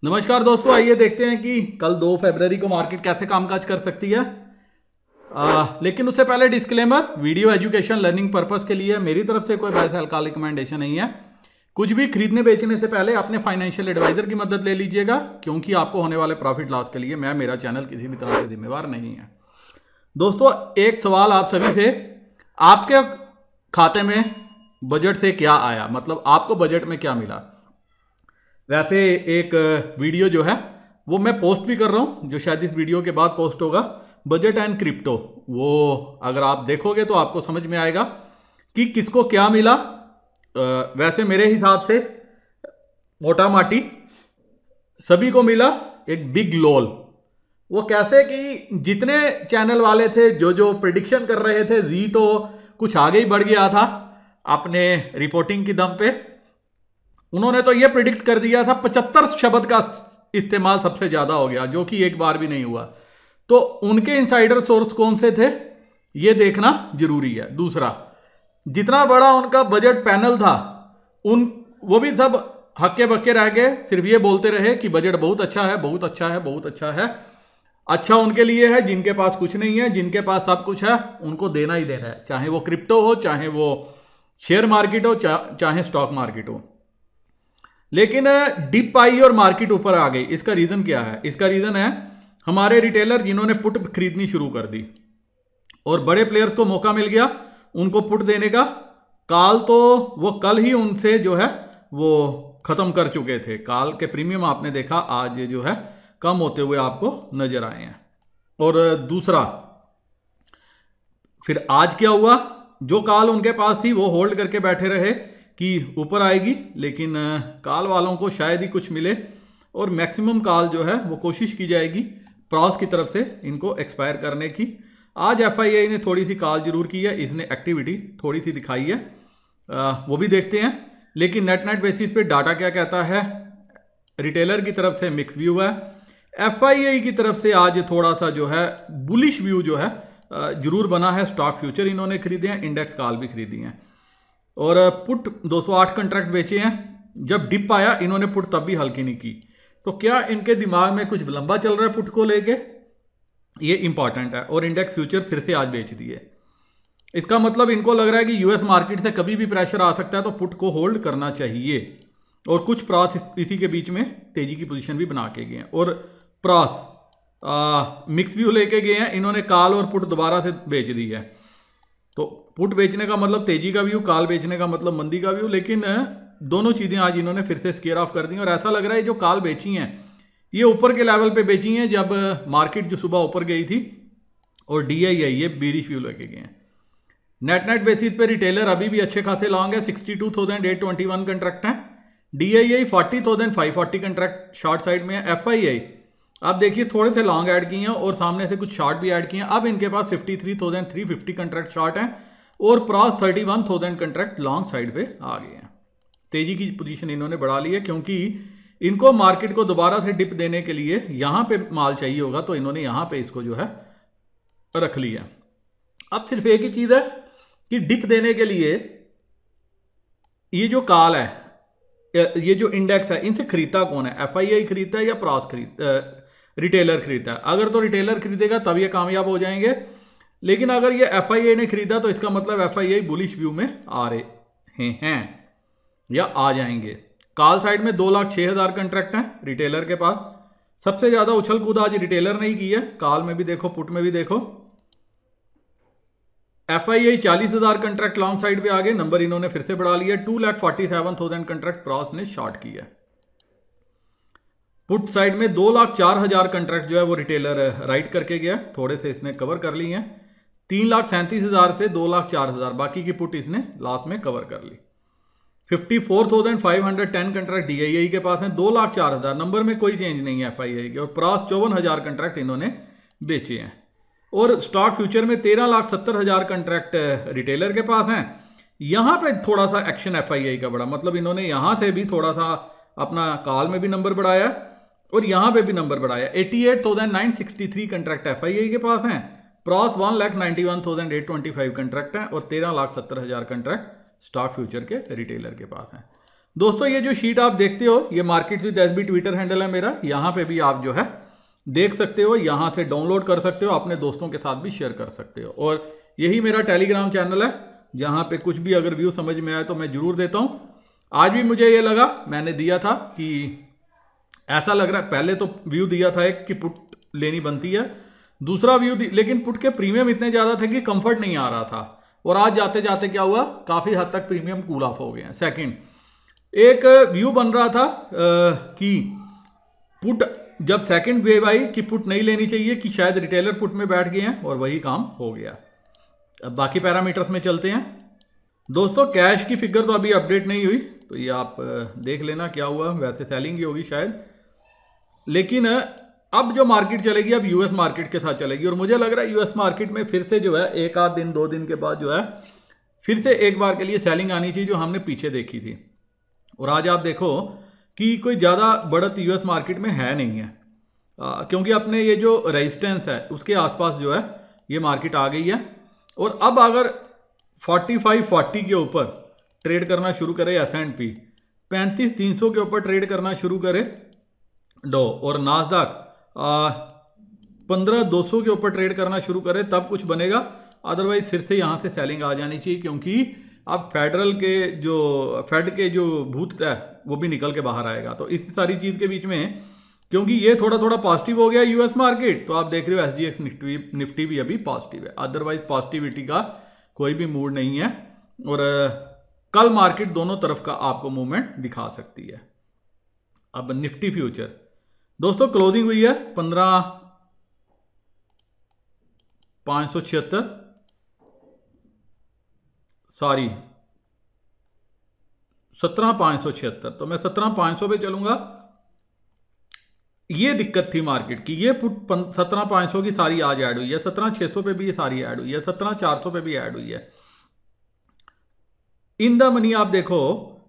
नमस्कार दोस्तों, आइए देखते हैं कि कल 2 फरवरी को मार्केट कैसे कामकाज कर सकती है। लेकिन उससे पहले disclaimer, video education learning purpose के लिए मेरी तरफ से कोई बाय सेल कॉल रिकमेंडेशन नहीं है। कुछ भी खरीदने बेचने से पहले अपने फाइनेंशियल एडवाइजर की मदद ले लीजिएगा, क्योंकि आपको होने वाले प्रॉफिट लॉस के लिए मेरा चैनल किसी भी तरह से जिम्मेवार नहीं है। दोस्तों, एक सवाल आप सभी से, आपके खाते में बजट से क्या आया, मतलब आपको बजट में क्या मिला। वैसे एक वीडियो जो है वो मैं पोस्ट भी कर रहा हूँ, जो शायद इस वीडियो के बाद पोस्ट होगा, बजट एंड क्रिप्टो। वो अगर आप देखोगे तो आपको समझ में आएगा कि किसको क्या मिला। वैसे मेरे हिसाब से मोटा माटी सभी को मिला एक बिग लोल। वो कैसे कि जितने चैनल वाले थे जो प्रिडिक्शन कर रहे थे, जी तो कुछ आगे ही बढ़ गया था अपने रिपोर्टिंग की दम पे। उन्होंने तो ये प्रिडिक्ट कर दिया था 75 शब्द का इस्तेमाल सबसे ज्यादा हो गया, जो कि एक बार भी नहीं हुआ। तो उनके इनसाइडर सोर्स कौन से थे, ये देखना जरूरी है। दूसरा, जितना बड़ा उनका बजट पैनल था, वो भी सब हक्के बक्के रह गए, सिर्फ ये बोलते रहे कि बजट बहुत अच्छा है, बहुत अच्छा है, बहुत अच्छा है। अच्छा उनके लिए है जिनके पास कुछ नहीं है, जिनके पास सब कुछ है उनको देना ही देना है, चाहे वो क्रिप्टो हो, चाहे वो शेयर मार्केट हो, चाहे स्टॉक मार्केट हो। लेकिन डिप आई और मार्केट ऊपर आ गई। इसका रीजन क्या है? इसका रीजन है हमारे रिटेलर जिन्होंने पुट खरीदनी शुरू कर दी, और बड़े प्लेयर्स को मौका मिल गया उनको पुट देने का। काल तो वो कल ही उनसे जो है वो खत्म कर चुके थे। काल के प्रीमियम आपने देखा आज जो है कम होते हुए आपको नजर आए हैं। और दूसरा, फिर आज क्या हुआ, जो काल उनके पास थी वो होल्ड करके बैठे रहे कि ऊपर आएगी, लेकिन काल वालों को शायद ही कुछ मिले, और मैक्सिमम काल जो है वो कोशिश की जाएगी प्रॉस की तरफ से इनको एक्सपायर करने की। आज एफआईआई ने थोड़ी सी काल जरूर की है, इसने एक्टिविटी थोड़ी सी दिखाई है, वो भी देखते हैं। लेकिन नेट बेसिस पे डाटा क्या कहता है, रिटेलर की तरफ से मिक्स व्यू है, एफआईआई की तरफ से आज थोड़ा सा जो है बुलिश व्यू जो है जरूर बना है। स्टॉक फ्यूचर इन्होंने खरीदे हैं, इंडेक्स कॉल भी खरीदी हैं, और पुट 208 कंट्रैक्ट बेचे हैं। जब डिप आया इन्होंने पुट तब भी हल्की नहीं की। तो क्या इनके दिमाग में कुछ लंबा चल रहा है पुट को लेके, ये इंपॉर्टेंट है। और इंडेक्स फ्यूचर फिर से आज बेच दिए। इसका मतलब इनको लग रहा है कि यूएस मार्केट से कभी भी प्रेशर आ सकता है, तो पुट को होल्ड करना चाहिए। और कुछ प्रास इसी के बीच में तेजी की पोजीशन भी बना के गए हैं। और प्रास मिक्स व्यू लेके गए हैं इन्होंने, काल और पुट दोबारा से बेच दी है। तो पुट बेचने का मतलब तेजी का व्यू, काल बेचने का मतलब मंदी का व्यू। लेकिन दोनों चीजें आज इन्होंने फिर से स्केयर ऑफ कर दी, और ऐसा लग रहा है जो काल बेची हैं ये ऊपर के लेवल पे बेची हैं, जब मार्केट जो सुबह ऊपर गई थी। और डीआईआई ये बीरिश व्यू लेके गए हैं। नेट बेसिस पे रिटेलर अभी भी अच्छे खासे लॉन्ग है, 62,821 कंट्रैक्ट हैं। डीआईआई 40,540 कंट्रैक्ट शॉर्ट साइड में है। एफआईआई आप देखिए थोड़े से लॉन्ग ऐड किए हैं और सामने से कुछ शॉर्ट भी ऐड किए हैं। अब इनके पास 53,350 कंट्रैक्ट शॉर्ट हैं, और प्रॉस 31,000 कंट्रैक्ट लॉन्ग साइड पे आ गए हैं। तेजी की पोजीशन इन्होंने बढ़ा ली है, क्योंकि इनको मार्केट को दोबारा से डिप देने के लिए यहां पे माल चाहिए होगा, तो इन्होंने यहां पे इसको जो है रख लिया। अब सिर्फ एक ही चीज है कि डिप देने के लिए ये जो काल है, ये जो इंडेक्स है, इनसे खरीदता कौन है? एफआईआई खरीदता है या प्रॉस रिटेलर खरीदता है? अगर तो रिटेलर खरीदेगा तब ये कामयाब हो जाएंगे। लेकिन अगर ये एफआईआई ने खरीदा तो इसका मतलब एफआईआई बुलिश व्यू में आ रहे हैं या आ जाएंगे। काल साइड में 2,06,000 कंट्रैक्ट हैं रिटेलर के पास। सबसे ज्यादा उछल कूद आज रिटेलर ने ही की है, काल में भी देखो, पुट में भी देखो। एफआईआई 40,000 कंट्रैक्ट लॉन्ग साइड पे आ गए, नंबर इन्होंने फिर से बढ़ा लिया। 2,47,000 कंट्रैक्ट प्रॉस ने शॉर्ट किया। पुट साइड में 2,04,000 कंट्रैक्ट जो है वो रिटेलर राइट करके गया, थोड़े से इसने कवर कर लिए हैं। 3,37,000 से 2,04,000 बाकी की पुट इसने लास्ट में कवर कर ली। 54,510 कंट्रैक्ट डीआईआई के पास हैं, 2,04,000 नंबर में कोई चेंज नहीं है एफआईआई के। और प्रॉस 54,000 कंट्रैक्ट इन्होंने बेचे हैं। और स्टॉक फ्यूचर में 13,70,000 कंट्रैक्ट रिटेलर के पास हैं। यहां पे थोड़ा सा एक्शन एफआईआई का बड़ा, मतलब इन्होंने यहां से भी थोड़ा सा अपना काल में भी नंबर बढ़ाया और यहां पे भी नंबर बढ़ाया। 88,963 कंट्रैक्ट एफआईआई के पास हैं। प्रॉस 1,91,825 कंट्रैक्ट हैं, और 13,70,000 कंट्रैक्ट स्टॉक फ्यूचर के रिटेलर के पास हैं। दोस्तों ये जो शीट आप देखते हो ये markets with SB Twitter handle है मेरा, यहाँ पे भी आप जो है देख सकते हो, यहाँ से डाउनलोड कर सकते हो, अपने दोस्तों के साथ भी शेयर कर सकते हो। और यही मेरा टेलीग्राम चैनल है जहाँ पे कुछ भी अगर व्यू समझ में आए तो मैं जरूर देता हूँ। आज भी मुझे ये लगा, मैंने दिया था कि ऐसा लग रहा है, पहले तो व्यू दिया था एक कि पुट लेनी बनती है, दूसरा व्यू लेकिन पुट के प्रीमियम इतने ज़्यादा थे कि कंफर्ट नहीं आ रहा था। और आज जाते जाते क्या हुआ, काफ़ी हद तक प्रीमियम कूल ऑफ हो गए हैं। सेकंड, एक व्यू बन रहा था कि पुट जब सेकंड वेव आई कि पुट नहीं लेनी चाहिए, कि शायद रिटेलर पुट में बैठ गए हैं, और वही काम हो गया। अब बाकी पैरामीटर्स में चलते हैं। दोस्तों कैश की फिगर तो अभी अपडेट नहीं हुई, तो ये आप देख लेना क्या हुआ, वैसे सेलिंग ही होगी शायद। लेकिन अब जो मार्केट चलेगी अब यूएस मार्केट के साथ चलेगी, और मुझे लग रहा है यूएस मार्केट में फिर से जो है एक आध दिन 2 दिन के बाद जो है फिर से एक बार के लिए सेलिंग आनी चाहिए, जो हमने पीछे देखी थी। और आज आप देखो कि कोई ज़्यादा बढ़त यूएस मार्केट में है नहीं है, क्योंकि अपने ये जो रेजिस्टेंस है उसके आसपास जो है ये मार्केट आ गई है। और अब अगर 4540 के ऊपर ट्रेड करना शुरू करे S&P, 35300 के ऊपर ट्रेड करना शुरू करे डो, और नास्डॉक 15200 के ऊपर ट्रेड करना शुरू करे, तब कुछ बनेगा। अदरवाइज फिर से यहाँ से सेलिंग आ जानी चाहिए, क्योंकि अब फेड के जो भूत है वो भी निकल के बाहर आएगा। तो इस सारी चीज़ के बीच में, क्योंकि ये थोड़ा थोड़ा पॉजिटिव हो गया यूएस मार्केट, तो आप देख रहे हो SGX निफ्टी भी अभी पॉजिटिव है। अदरवाइज पॉजिटिविटी का कोई भी मूड नहीं है, और कल मार्केट दोनों तरफ का आपको मूवमेंट दिखा सकती है। अब निफ्टी फ्यूचर दोस्तों क्लोजिंग हुई है 15576, सॉरी 17576, तो मैं 17500 पे चलूंगा। ये दिक्कत थी मार्केट की, ये पुट 17500 की सारी आज ऐड हुई है, 17600 पे भी ये सारी ऐड हुई है, 17400 पे भी ऐड हुई है। इन द मनी आप देखो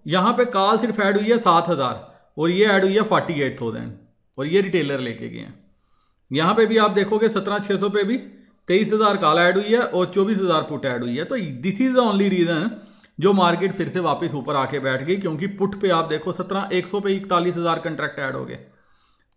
यहां पे कॉल सिर्फ ऐड हुई है 7000, और ये ऐड हुई है 48000, और ये रिटेलर लेके गए हैं। यहां पे भी आप देखोगे 17600 पे भी 23000 कॉल ऐड हुई है और 24000 पुट ऐड हुई है। तो this is the only reason जो मार्केट फिर से वापस ऊपर आके बैठ गई, क्योंकि पुट पे आप देखो 17100 पे 41000 कंट्रैक्ट ऐड हो गए।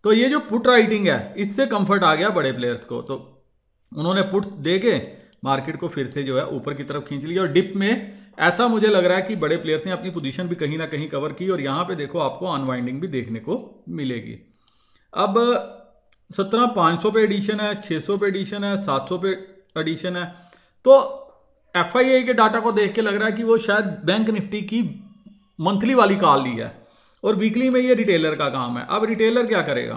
तो ये जो पुट राइटिंग है इससे कंफर्ट आ गया बड़े प्लेयर्स को, तो उन्होंने पुट दे के मार्केट को फिर से जो है ऊपर की तरफ खींच लिया। और डिप में ऐसा मुझे लग रहा है कि बड़े प्लेयर्स ने अपनी पोजीशन भी कहीं ना कहीं कवर की, और यहाँ पे देखो आपको अनवाइंडिंग भी देखने को मिलेगी। अब 17500 पे एडिशन है, 600 पे एडिशन है, 700 पे एडिशन है। तो FII के डाटा को देख के लग रहा है कि वो शायद बैंक निफ्टी की मंथली वाली कॉल ली है, और वीकली में ये रिटेलर का काम है। अब रिटेलर क्या करेगा,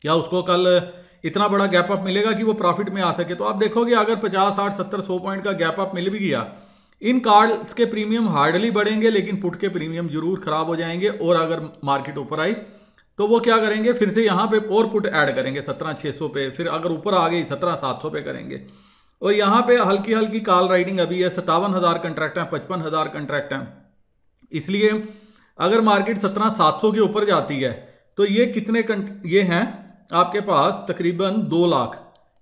क्या उसको कल इतना बड़ा गैप अप मिलेगा कि वो प्रॉफिट में आ सके? तो आप देखोगे अगर 50, 60, 70, 100 पॉइंट का गैप अप मिल भी गया, इन कॉल्स के प्रीमियम हार्डली बढ़ेंगे, लेकिन पुट के प्रीमियम जरूर खराब हो जाएंगे। और अगर मार्केट ऊपर आई तो वो क्या करेंगे, फिर से यहाँ पे और पुट ऐड करेंगे 17600 पे, फिर अगर ऊपर आ गई 17700 पे करेंगे। और यहाँ पे हल्की हल्की कॉल राइडिंग अभी है, 57000 कंट्रैक्ट हैं, 55000 कंट्रैक्ट हैं। इसलिए अगर मार्केट 17700 के ऊपर जाती है तो ये कितने ये हैं आपके पास, तकरीबन 2 लाख,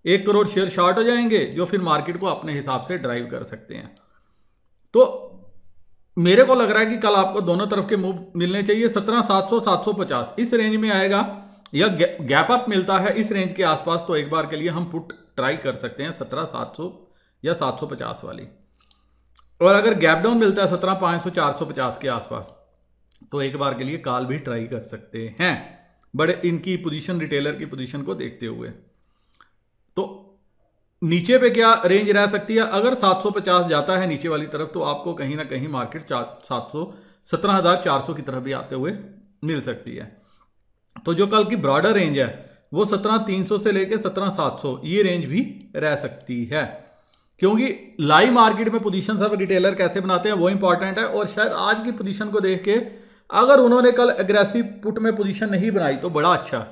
1 करोड़ शेयर शॉर्ट हो जाएंगे, जो फिर मार्केट को अपने हिसाब से ड्राइव कर सकते हैं। तो मेरे को लग रहा है कि कल आपको दोनों तरफ के मूव मिलने चाहिए। 17700, 750 इस रेंज में आएगा, या गैप अप मिलता है इस रेंज के आसपास, तो एक बार के लिए हम पुट ट्राई कर सकते हैं 17700 या 750 वाली। और अगर गैप डाउन मिलता है 17500, 450 के आसपास, तो एक बार के लिए कॉल भी ट्राई कर सकते हैं, बड़े इनकी पोजीशन, रिटेलर की पोजीशन को देखते हुए। तो नीचे पे क्या रेंज रह सकती है, अगर 750 जाता है नीचे वाली तरफ, तो आपको कहीं ना कहीं मार्केट 17400 की तरफ भी आते हुए मिल सकती है। तो जो कल की ब्रॉडर रेंज है वो 17300 से लेके 17700, ये रेंज भी रह सकती है, क्योंकि लाइव मार्केट में पोजीशन सब रिटेलर कैसे बनाते हैं वो इंपॉर्टेंट है। और शायद आज की पोजीशन को देख के अगर उन्होंने कल एग्रेसिव पुट में पोजीशन नहीं बनाई तो बड़ा अच्छा,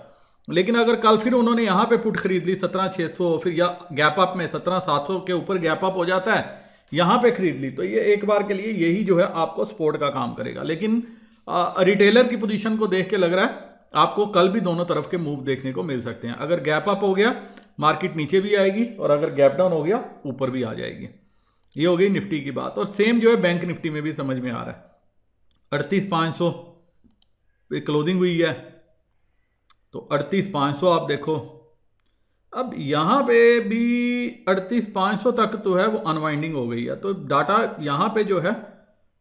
लेकिन अगर कल फिर उन्होंने यहाँ पे पुट खरीद ली 17600, फिर या गैप अप में 17700 के ऊपर गैप अप हो जाता है, यहाँ पे खरीद ली, तो ये एक बार के लिए यही जो है आपको सपोर्ट का काम करेगा। लेकिन रिटेलर की पोजीशन को देख के लग रहा है आपको कल भी दोनों तरफ के मूव देखने को मिल सकते हैं। अगर गैप अप हो गया मार्केट नीचे भी आएगी, और अगर गैप डाउन हो गया ऊपर भी आ जाएगी। ये हो गई निफ्टी की बात, और सेम जो है बैंक निफ्टी में भी समझ में आ रहा है। 38,500 पे क्लोजिंग हुई है। तो 38,500 आप देखो, अब यहाँ पे भी 38,500 तक तो है वो अनवाइंडिंग हो गई है। तो डाटा यहाँ पे जो है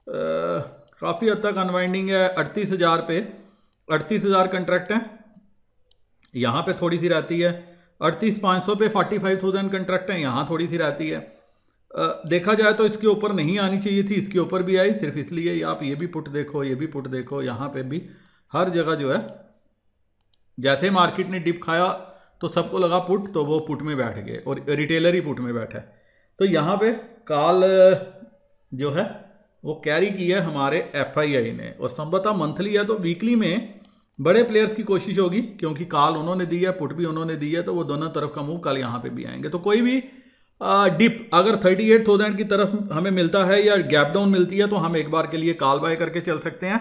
काफ़ी हद तक अनवाइंडिंग है। 38,000 पे 38,000 कंट्रैक्ट हैं, यहाँ पे थोड़ी सी रहती है। 38,500 पे 45,000 कंट्रैक्ट हैं, यहाँ थोड़ी सी रहती है। देखा जाए तो इसके ऊपर नहीं आनी चाहिए थी, इसके ऊपर भी आई, सिर्फ इसलिए आप ये भी पुट देखो, ये भी पुट देखो, यहाँ पे भी हर जगह जो है जैसे मार्केट ने डिप खाया तो सबको लगा पुट, तो वो पुट में बैठ गए और रिटेलर ही पुट में बैठा है। तो यहाँ पे कॉल जो है वो कैरी की है हमारे FII ने, और संभवतः मंथली है तो वीकली में बड़े प्लेयर्स की कोशिश होगी, क्योंकि कॉल उन्होंने दी है, पुट भी उन्होंने दी है, तो वो दोनों तरफ का मूव कल यहाँ पे भी आएंगे। तो कोई भी डिप अगर 38,000 की तरफ हमें मिलता है या गैप डाउन मिलती है तो हम एक बार के लिए कॉल बाय करके चल सकते हैं,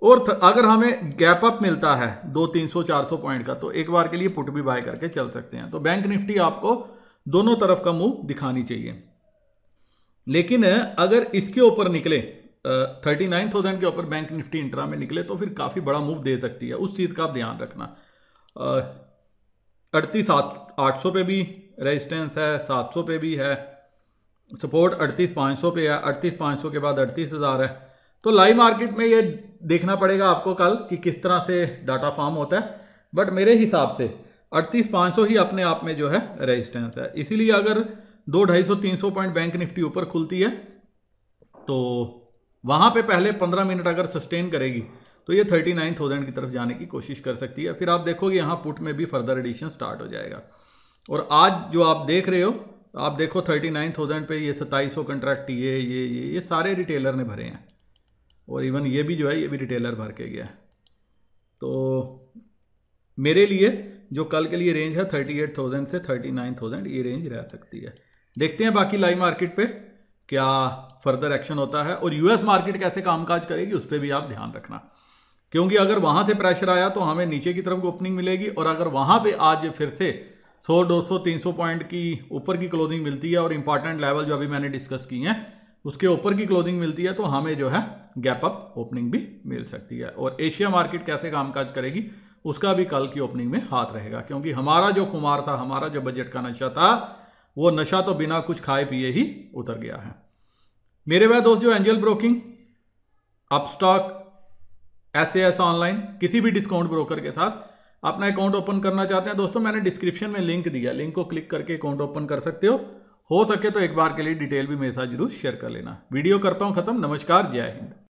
और अगर हमें गैप अप मिलता है 200-300-400 पॉइंट का तो एक बार के लिए पुट भी बाय करके चल सकते हैं। तो बैंक निफ्टी आपको दोनों तरफ का मूव दिखानी चाहिए। लेकिन अगर इसके ऊपर निकले 39,000 के ऊपर बैंक निफ्टी इंट्रा में निकले तो फिर काफ़ी बड़ा मूव दे सकती है, उस चीज़ का आप ध्यान रखना। 38,800 पे भी रेजिस्टेंस है, 700 पे भी है सपोर्ट, 38,500 पे है, 38,500 के बाद 38,000 है। तो लाइव मार्केट में ये देखना पड़ेगा आपको कल कि किस तरह से डाटा फॉर्म होता है, बट मेरे हिसाब से 38,500 ही अपने आप में जो है रेजिस्टेंस है। इसीलिए अगर 200-250-300 पॉइंट बैंक निफ्टी ऊपर खुलती है तो वहाँ पे पहले 15 मिनट अगर सस्टेन करेगी तो ये 39,000 की तरफ जाने की कोशिश कर सकती है। फिर आप देखोगे यहाँ पुट में भी फर्दर एडिशन स्टार्ट हो जाएगा। और आज जो आप देख रहे हो, आप देखो 39,000 पे ये 2700 कंट्रैक्ट ये सारे रिटेलर ने भरे हैं, और इवन ये भी जो है ये भी रिटेलर भर के गया है। तो मेरे लिए जो कल के लिए रेंज है 38,000 से 39,000 ये रेंज रह सकती है। देखते हैं बाकी लाइव मार्केट पे क्या फर्दर एक्शन होता है, और US मार्केट कैसे कामकाज करेगी उस पर भी आप ध्यान रखना, क्योंकि अगर वहाँ से प्रेशर आया तो हमें नीचे की तरफ ओपनिंग मिलेगी, और अगर वहाँ पे आज फिर से 100-200-300 पॉइंट की ऊपर की क्लोजिंग मिलती है और इंपॉर्टेंट लेवल जो अभी मैंने डिस्कस की हैं उसके ऊपर की क्लोजिंग मिलती है तो हमें जो है गैप अप ओपनिंग भी मिल सकती है। और एशिया मार्केट कैसे कामकाज करेगी उसका भी कल की ओपनिंग में हाथ रहेगा, क्योंकि हमारा जो खुमार था, हमारा जो बजट का नशा था, वो नशा तो बिना कुछ खाए पिए ही उतर गया है। मेरे वह दोस्त जो angel broking, Upstox, SAS online किसी भी डिस्काउंट ब्रोकर के साथ अपना अकाउंट ओपन करना चाहते हैं दोस्तों, मैंने डिस्क्रिप्शन में लिंक दिया, लिंक को क्लिक करके अकाउंट ओपन कर सकते हो सके तो एक बार के लिए डिटेल भी मेरे साथ जरूर शेयर कर लेना। वीडियो करता हूं खत्म। नमस्कार, जय हिंद।